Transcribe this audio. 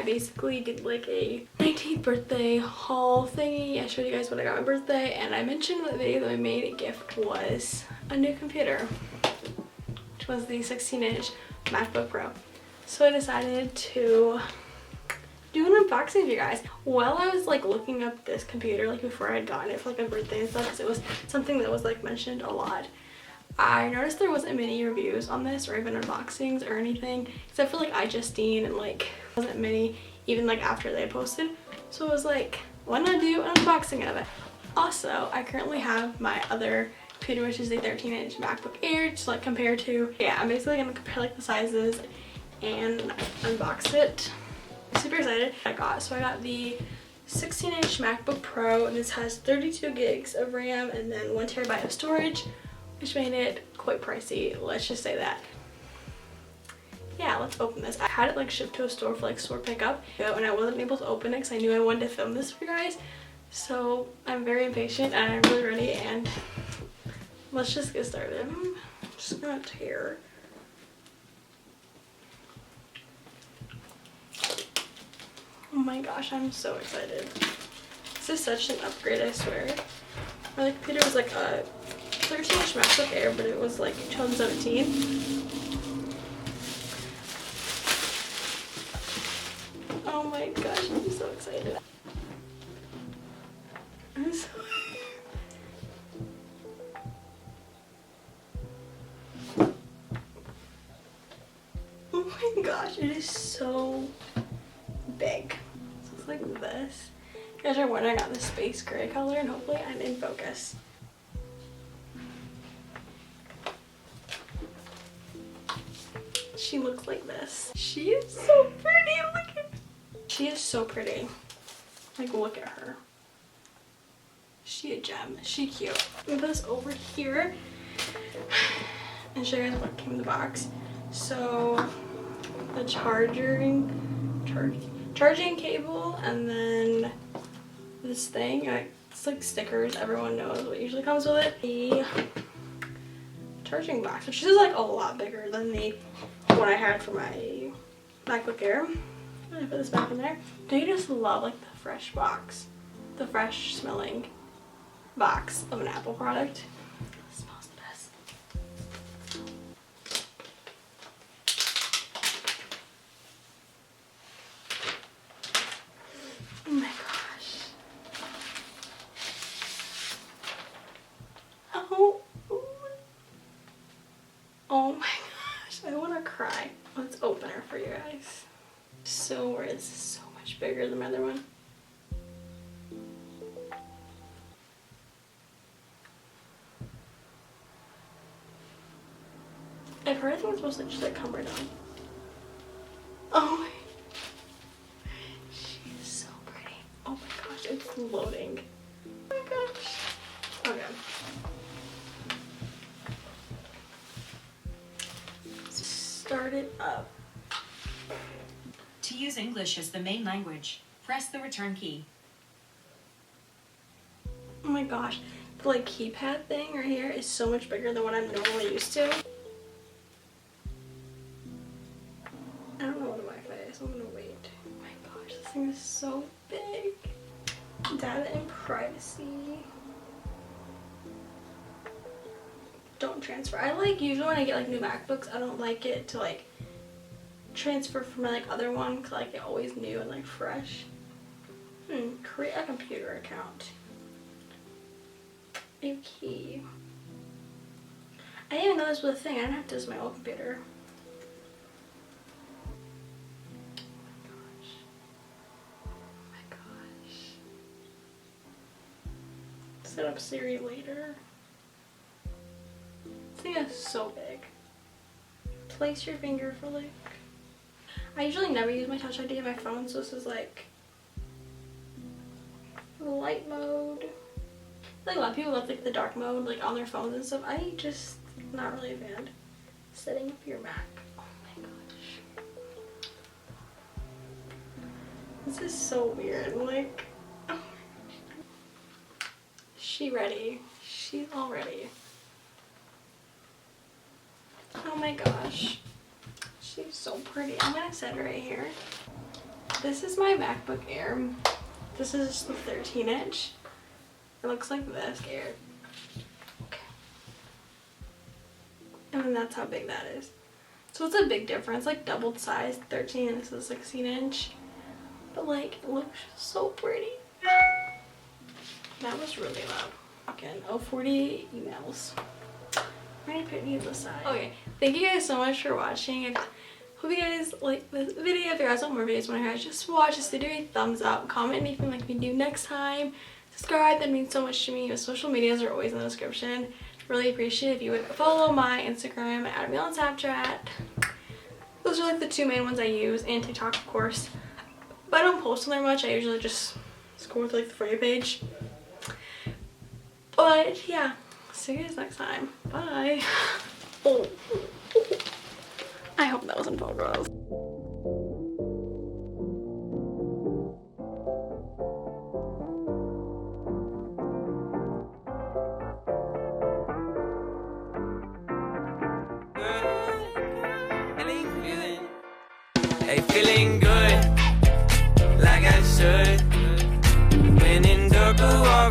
I basically did like a 19th birthday haul thingy. I showed you guys what I got on my birthday, and I mentioned in the video that my main gift was a new computer, which was the 16-inch MacBook Pro. So I decided to do an unboxing for you guys. While I was like looking up this computer, like before I had gotten it for like my birthday and stuff, because it was something that was like mentioned a lot, I noticed there wasn't many reviews on this or even unboxings or anything, except for like iJustine, and like wasn't many even like after they posted. So I was like, why not do an unboxing of it? Also, I currently have my other computer, which is a 13-inch MacBook Air, to like compare to. Yeah, I'm basically gonna compare like the sizes and unbox it. I'm super excited. I got the 16-inch MacBook Pro, and this has 32 gigs of RAM and then 1 terabyte of storage, which made it quite pricey, let's just say that. Yeah, let's open this. I had it like shipped to a store for like store pickup, and I wasn't able to open it because I knew I wanted to film this for you guys. So I'm very impatient and I'm really ready, and let's just get started. I'm just gonna tear. Oh my gosh, I'm so excited. This is such an upgrade, I swear. My computer was like a 13-inch MacBook Air, but it was like 2017. Oh my gosh, I'm so excited. I'm so Oh my gosh, it is so big. So it's like this. You guys are wondering, I got the space gray color, and hopefully I'm in focus. She looks like this. She is so pretty. Look at. She is so pretty. Like, look at her. She a gem. She cute. I'm gonna put this over here and show you guys what came in the box. So the charging cable, and then this thing. It's like stickers. Everyone knows what usually comes with it. The charging box, which is like a lot bigger than the one I had for my MacBook Air. I'm gonna put this back in there. Don't you just love like the fresh box, the fresh smelling box of an Apple product? It smells the best. Oh my gosh. Oh my gosh, I want to cry. Let's open her for you guys. So it's so much bigger than my other one. I've heard it's supposed to just like come right on. Oh my. She is so pretty. Oh my gosh, it's loading. Oh my gosh. Okay. Start it up. To use English as the main language, press the return key. Oh my gosh, the like keypad thing right here is so much bigger than what I'm normally used to. I don't know what Wi-Fi is, so I'm gonna wait. Oh my gosh, this thing is so big. Data and privacy. Don't transfer. I like, usually when I get like new MacBooks, I don't like it to like transfer from my like other one, because I like it always new and like fresh. Create a computer account. A key. I didn't even know this was a thing. I didn't have to use my old computer. Oh my gosh. Set up Siri later. This thing is so big. Place your finger for like. I usually never use my Touch ID on my phone, so this is like light mode. I think a lot of people love like the dark mode like on their phones and stuff. I just not really a fan. Setting up your Mac. Oh my gosh. This is so weird. Like, oh my gosh. She ready. She's all ready. Oh my gosh. She's so pretty. I'm gonna set her right here. This is my MacBook Air. This is just the 13-inch. It looks like this. Okay. And then that's how big that is. So it's a big difference, like doubled size, 13, and this is 16-inch. But like, it looks so pretty. That was really loud. Again, 48 emails. I'm gonna put these aside. Okay, thank you guys so much for watching. I hope you guys like this video. If you guys want more videos, want to guys just watch this video, a thumbs up, comment anything like we do next time. Subscribe, that means so much to me. My social medias are always in the description. Really appreciate if you would follow my Instagram, add me on Snapchat. Those are like the two main ones I use, and TikTok of course. But I don't post on there much. I usually just scroll through like the For You page. But yeah, see you guys next time. Bye. Oh. I hope that wasn't focused. Hey, feeling good, like I should. When in dark, walk